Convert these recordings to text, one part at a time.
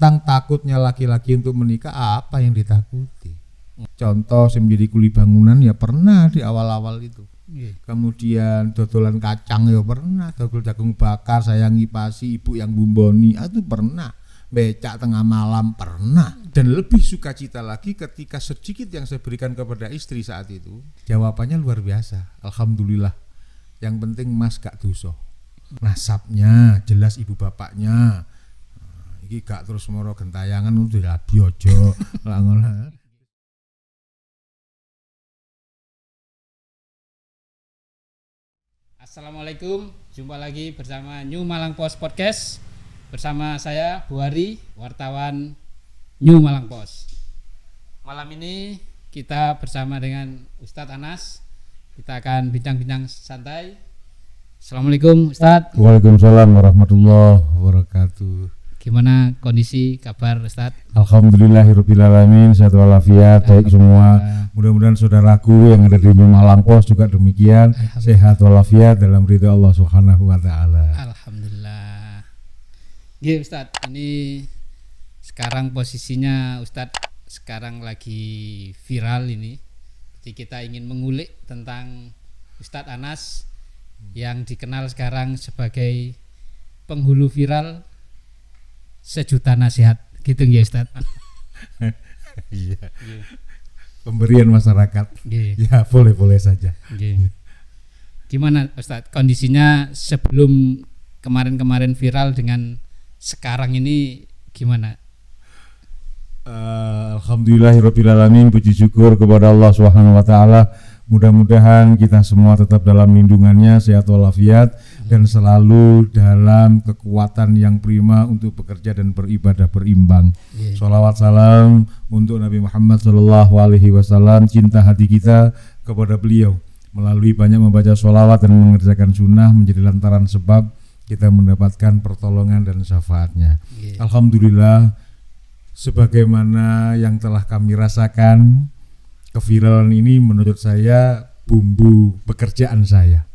tentang takutnya laki-laki untuk menikah, apa yang ditakuti? Contoh yang menjadi kuli bangunan ya pernah di awal-awal itu. Kemudian dodolan kacang ya pernah, dodol jagung bakar saya ngipasi ibu yang bumboni itu pernah, becak tengah malam pernah. Dan lebih sukacita lagi ketika sedikit yang saya berikan kepada istri saat itu, jawabannya luar biasa, alhamdulillah. Yang penting mas gak dosa, nasabnya jelas ibu bapaknya, iki gak terus moro gentayangan untuk rabi ojo langono. Assalamualaikum, jumpa lagi bersama New Malang Post Podcast. Bersama saya Buhari, wartawan New Malang Post. Malam ini kita bersama dengan Ustadz Anas. Kita akan bincang-bincang santai. Assalamualaikum Ustadz. Waalaikumsalam warahmatullahi wabarakatuh. Gimana kondisi, kabar Ustadz? Alhamdulillahirrabbilalamin, sehat walafiat, baik semua. Mudah-mudahan saudaraku yang ada di Malang Post juga demikian, sehat walafiat dalam ridha Allah Subhanahu wa taala. Alhamdulillah. Oke Ustadz, ini sekarang posisinya Ustadz sekarang lagi viral ini. Jadi kita ingin mengulik tentang Ustadz Anas yang dikenal sekarang sebagai penghulu viral sejuta nasihat, gitu ya Ustadz. Iya. Pemberian masyarakat. Ya boleh-boleh saja. Gimana Ustadz kondisinya sebelum kemarin-kemarin viral dengan sekarang ini gimana? Alhamdulillahirrabbilalamin, puji syukur kepada Allah Subhanahu wa taala. Mudah-mudahan kita semua tetap dalam lindungannya, sehat walafiat, dan selalu dalam kekuatan yang prima untuk bekerja dan beribadah berimbang. Sholawat salam untuk Nabi Muhammad SAW, cinta hati kita kepada beliau. Melalui banyak membaca sholawat dan mengerjakan sunnah menjadi lantaran sebab kita mendapatkan pertolongan dan syafaatnya. Alhamdulillah, sebagaimana yang telah kami rasakan, keviralan ini menurut saya bumbu pekerjaan saya.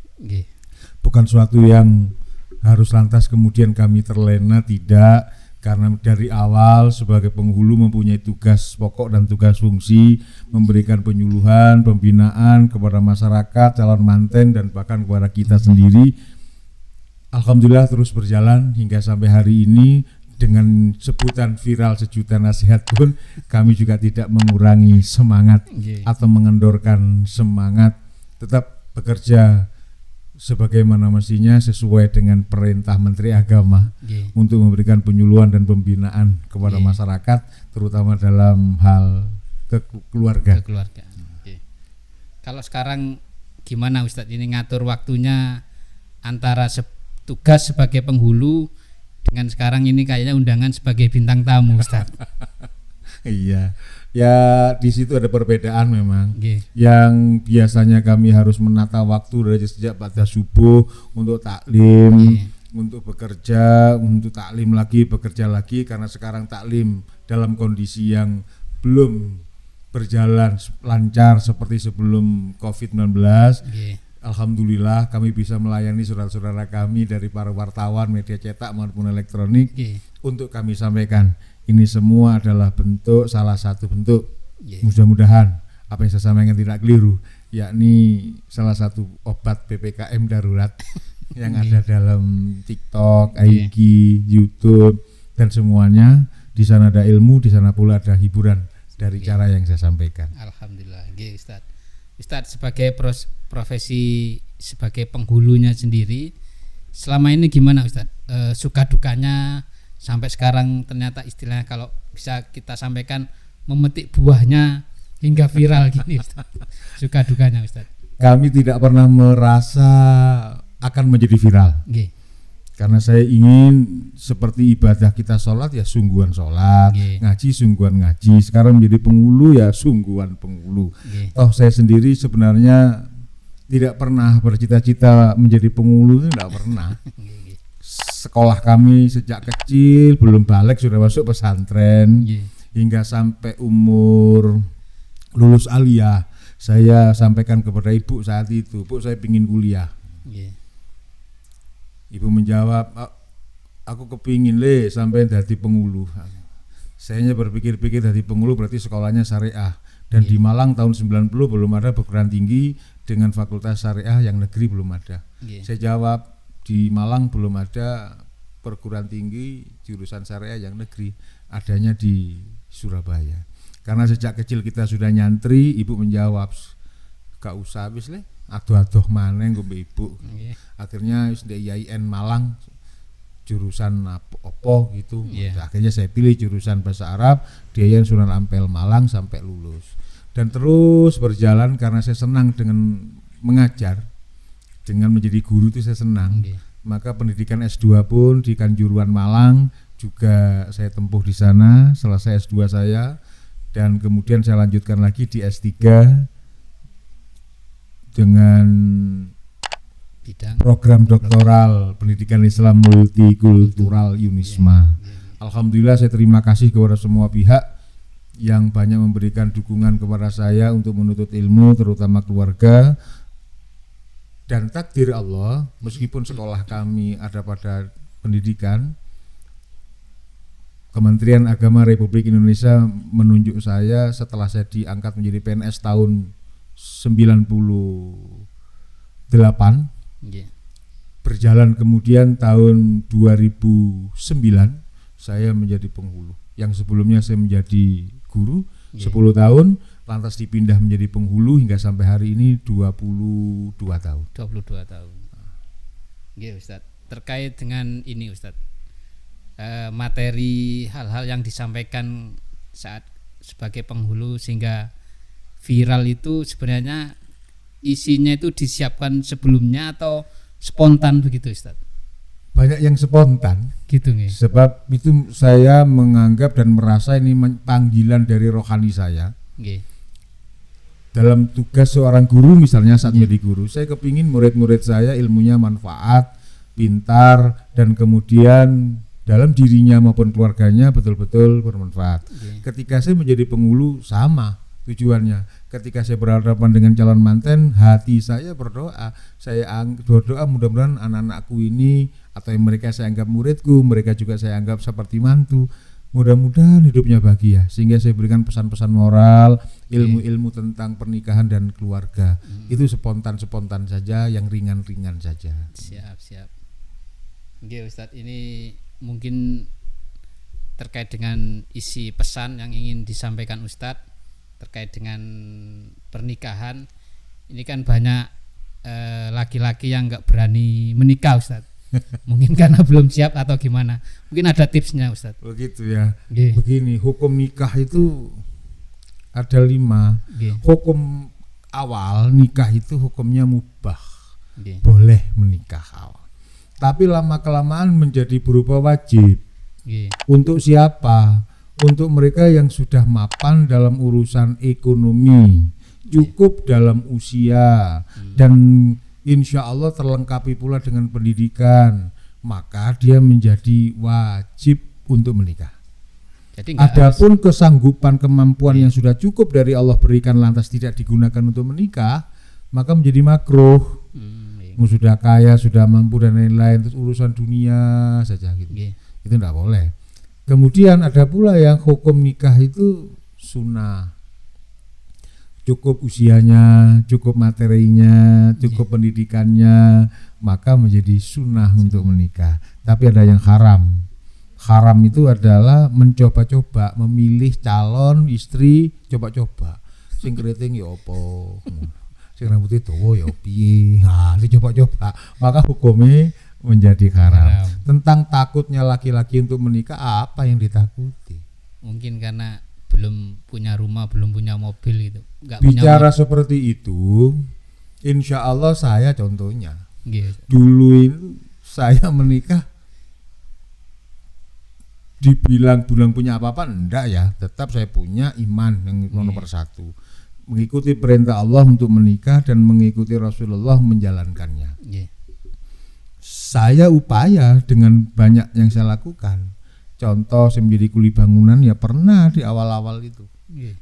Bukan suatu yang harus lantas kemudian kami terlena, tidak, karena dari awal sebagai penghulu mempunyai tugas pokok dan tugas fungsi memberikan penyuluhan, pembinaan kepada masyarakat, calon manten, dan bahkan kepada kita sendiri. Alhamdulillah terus berjalan hingga sampai hari ini. Dengan sebutan viral sejuta nasihat pun kami juga tidak mengurangi semangat atau mengendorkan semangat, tetap bekerja sebagaimana mestinya sesuai dengan perintah Menteri Agama untuk memberikan penyuluhan dan pembinaan kepada masyarakat, terutama dalam hal keluarga. Kalau sekarang gimana Ustadz ini ngatur waktunya antara tugas sebagai penghulu dengan sekarang ini kayaknya undangan sebagai bintang tamu Ustaz? Iya, ya di situ ada perbedaan memang. Yang biasanya kami harus menata waktu dari sejak pada subuh untuk taklim, untuk bekerja, untuk taklim lagi, bekerja lagi, karena sekarang taklim dalam kondisi yang belum berjalan lancar seperti sebelum COVID-19. Alhamdulillah kami bisa melayani saudara-saudara kami dari para wartawan, media cetak maupun elektronik untuk kami sampaikan. Ini semua adalah bentuk, salah satu bentuk, mudah-mudahan apa yang saya sampaikan tidak keliru, yakni salah satu obat PPKM darurat yang ada dalam TikTok, IG, YouTube, dan semuanya. Di sana ada ilmu, di sana pula ada hiburan dari cara yang saya sampaikan. Alhamdulillah. Ustadz sebagai profesi sebagai penghulunya sendiri, selama ini gimana Ustadz? Suka dukanya sampai sekarang ternyata istilahnya kalau bisa kita sampaikan memetik buahnya hingga viral gini Ustadz. Suka dukanya Ustadz? Kami tidak pernah merasa akan menjadi viral. Karena saya ingin seperti ibadah kita sholat ya sungguhan sholat, ngaji sungguhan ngaji. Sekarang menjadi penghulu ya sungguhan penghulu. Toh saya sendiri sebenarnya tidak pernah bercita-cita menjadi penghulu, tidak pernah. Sekolah kami sejak kecil belum balik sudah masuk pesantren, hingga sampai umur lulus aliyah saya sampaikan kepada ibu saat itu, Bu saya ingin kuliah. Ibu menjawab, aku kepingin sampai jadi penghulu. Saya hanya berpikir-pikir dari penghulu berarti sekolahnya syariah. Dan di Malang tahun 90 belum ada perguruan tinggi dengan fakultas syariah, yang negeri belum ada. Saya jawab, di Malang belum ada perguruan tinggi jurusan syariah yang negeri, adanya di Surabaya. Karena sejak kecil kita sudah nyantri, ibu menjawab, gak usah wis le, adoh-adoh maneh nggo ibu. Akhirnya wis di IAIN Malang jurusan apa gitu. Akhirnya saya pilih jurusan bahasa Arab di IAIN Sunan Ampel Malang sampai lulus. Dan terus berjalan karena saya senang dengan mengajar, dengan menjadi guru itu saya senang. Maka pendidikan S2 pun di Kanjuruhan Malang juga saya tempuh di sana, selesai S2 saya, dan kemudian saya lanjutkan lagi di S3 dengan bidang program doktoral pendidikan Islam multikultural Unisma. Alhamdulillah saya terima kasih kepada semua pihak yang banyak memberikan dukungan kepada saya untuk menuntut ilmu, terutama keluarga. Dan takdir Allah, meskipun sekolah kami ada pada pendidikan, Kementerian Agama Republik Indonesia menunjuk saya setelah saya diangkat menjadi PNS tahun 98, berjalan kemudian tahun 2009 saya menjadi penghulu. Yang sebelumnya saya menjadi guru 10 tahun, lantas dipindah menjadi penghulu hingga sampai hari ini 22 tahun. 22 tahun. Ustaz. Terkait dengan ini Ustaz, materi hal-hal yang disampaikan saat sebagai penghulu sehingga viral itu sebenarnya isinya itu disiapkan sebelumnya atau spontan begitu Ustaz? Banyak yang spontan gitu nih. Sebab itu saya menganggap dan merasa ini panggilan dari rohani saya. Dalam tugas seorang guru misalnya saat menjadi guru, saya kepingin murid-murid saya ilmunya manfaat, pintar, dan kemudian dalam dirinya maupun keluarganya betul-betul bermanfaat. Ketika saya menjadi penghulu sama tujuannya. Ketika saya berhadapan dengan calon manten, hati saya berdoa. Saya berdoa mudah-mudahan anak-anakku ini atau yang mereka saya anggap muridku, mereka juga saya anggap seperti mantu. Mudah-mudahan hidupnya bahagia. Sehingga saya berikan pesan-pesan moral, ilmu-ilmu tentang pernikahan dan keluarga. Itu spontan-spontan saja, yang ringan-ringan saja. Siap. Oke Ustadz, ini mungkin terkait dengan isi pesan yang ingin disampaikan Ustadz terkait dengan pernikahan. Ini kan banyak laki-laki yang nggak berani menikah Ustadz. Mungkin karena belum siap atau gimana. Mungkin ada tipsnya Ustadz. Begitu ya. Begini, hukum nikah itu ada 5. Hukum awal nikah itu hukumnya mubah, boleh menikah awal. Tapi lama kelamaan menjadi berupa wajib. Untuk siapa? Untuk mereka yang sudah mapan dalam urusan ekonomi, cukup dalam usia, dan insya Allah terlengkapi pula dengan pendidikan, maka dia menjadi wajib untuk menikah. Adapun kesanggupan kemampuan yang sudah cukup dari Allah berikan lantas tidak digunakan untuk menikah, maka menjadi makruh. Sudah kaya, sudah mampu dan lain-lain, terus urusan dunia saja gitu. Itu tidak boleh. Kemudian ada pula yang hukum nikah itu sunnah. Cukup usianya, cukup materinya, cukup pendidikannya, maka menjadi sunnah untuk menikah. Tapi ada yang haram. Haram itu adalah mencoba-coba, memilih calon istri coba-coba. Sing keriting ya opo, sing rambutnya dawa ya piye. Nah, dicoba-coba, maka hukumnya menjadi haram. Tentang takutnya laki-laki untuk menikah, apa yang ditakuti? Mungkin karena belum punya rumah, belum punya mobil gitu. Bicara seperti itu, insya Allah saya contohnya. Dulu itu saya menikah, dibilang punya apa-apa enggak ya, tetap saya punya iman yang nomor 1. Mengikuti perintah Allah untuk menikah dan mengikuti Rasulullah menjalankannya. Saya upaya dengan banyak yang saya lakukan. Contoh, saya menjadi kuli bangunan ya pernah di awal-awal itu.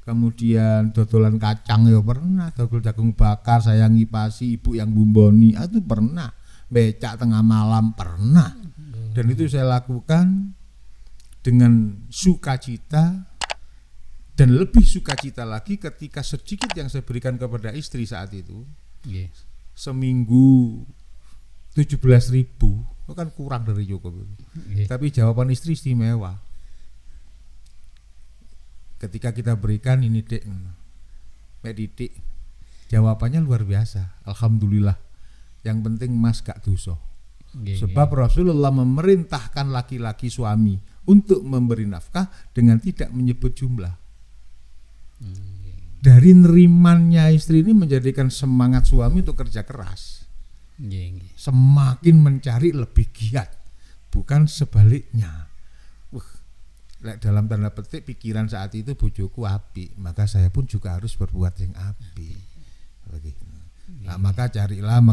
Kemudian dodolan kacang ya pernah, dodol jagung bakar saya ngipasi, ibu yang bumboni itu pernah, becak tengah malam pernah. Dan itu saya lakukan dengan sukacita, dan lebih sukacita lagi ketika sedikit yang saya berikan kepada istri saat itu, Nggih. seminggu 17.000, itu kan kurang dari cukup. Nggih. Tapi jawaban istri istimewa. Ketika kita berikan ini dek, Mek Didik, jawabannya luar biasa. Alhamdulillah. Yang penting mas gak dosa. Nggih, Sebab Rasulullah memerintahkan laki-laki suami untuk memberi nafkah dengan tidak menyebut jumlah. Dari nerimannya istri ini menjadikan semangat suami untuk kerja keras, nggih, nggih. semakin mencari lebih giat, bukan sebaliknya. Dalam tanda petik pikiran saat itu bojoku apik, maka saya pun juga harus berbuat yang apik. Begitu. Nah, maka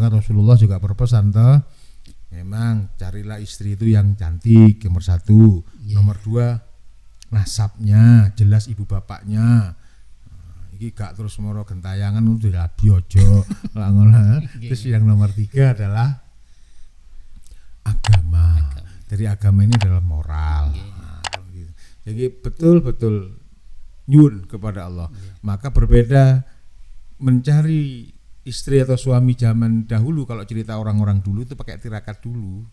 Rasulullah juga berpesan toh, memang carilah istri itu yang cantik, nomor 1, nomor 2 nasabnya jelas, ibu bapaknya. Iki gak terus moro gentayangan untuk rabi ojo. Terus yang nomor 3 adalah agama. Dari agama ini adalah moral. Jadi betul-betul nyun kepada Allah. Maka berbeda mencari istri atau suami zaman dahulu. Kalau cerita orang-orang dulu itu pakai tirakat dulu,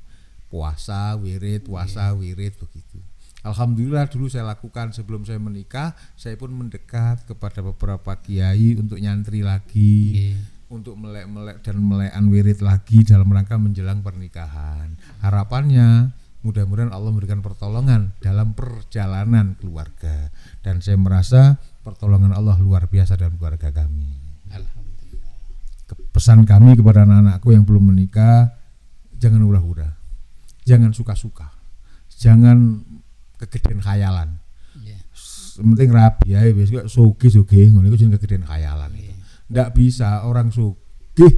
puasa wirid begitu. Alhamdulillah dulu saya lakukan sebelum saya menikah. Saya pun mendekat kepada beberapa kiai untuk nyantri lagi, untuk melek-melek dan melekan wirid lagi dalam rangka menjelang pernikahan. Harapannya mudah-mudahan Allah memberikan pertolongan dalam perjalanan keluarga, dan saya merasa pertolongan Allah luar biasa dalam keluarga kami. Alhamdulillah. Pesan kami kepada anak-anakku yang belum menikah, jangan hura-hura, jangan suka-suka, jangan kegedean khayalan. Penting rapi ya, biasanya sugih ngono iku jeneng kegedean khayalan. Ndak bisa orang sugih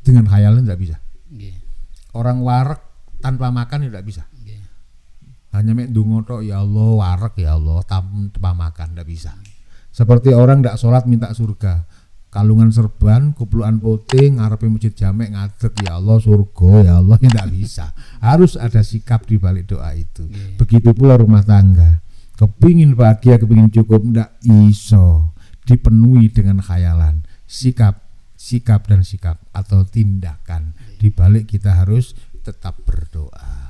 dengan khayalan, ndak bisa. Orang warak tanpa makan ndak bisa. Hanya mek ndonga tok, ya Allah warak ya Allah tanpa makan, ndak bisa. Seperti orang ndak sholat minta surga, kalungan serban, kuplukan putih, ngarepe masjid jamek ngadeg, ya Allah surga, ya Allah, tidak bisa. Harus ada sikap di balik doa itu. Begitu pula rumah tangga. Kepingin bahagia, kepingin cukup, ndak iso dipenuhi dengan khayalan. Sikap dan sikap atau tindakan. Di balik kita harus tetap berdoa.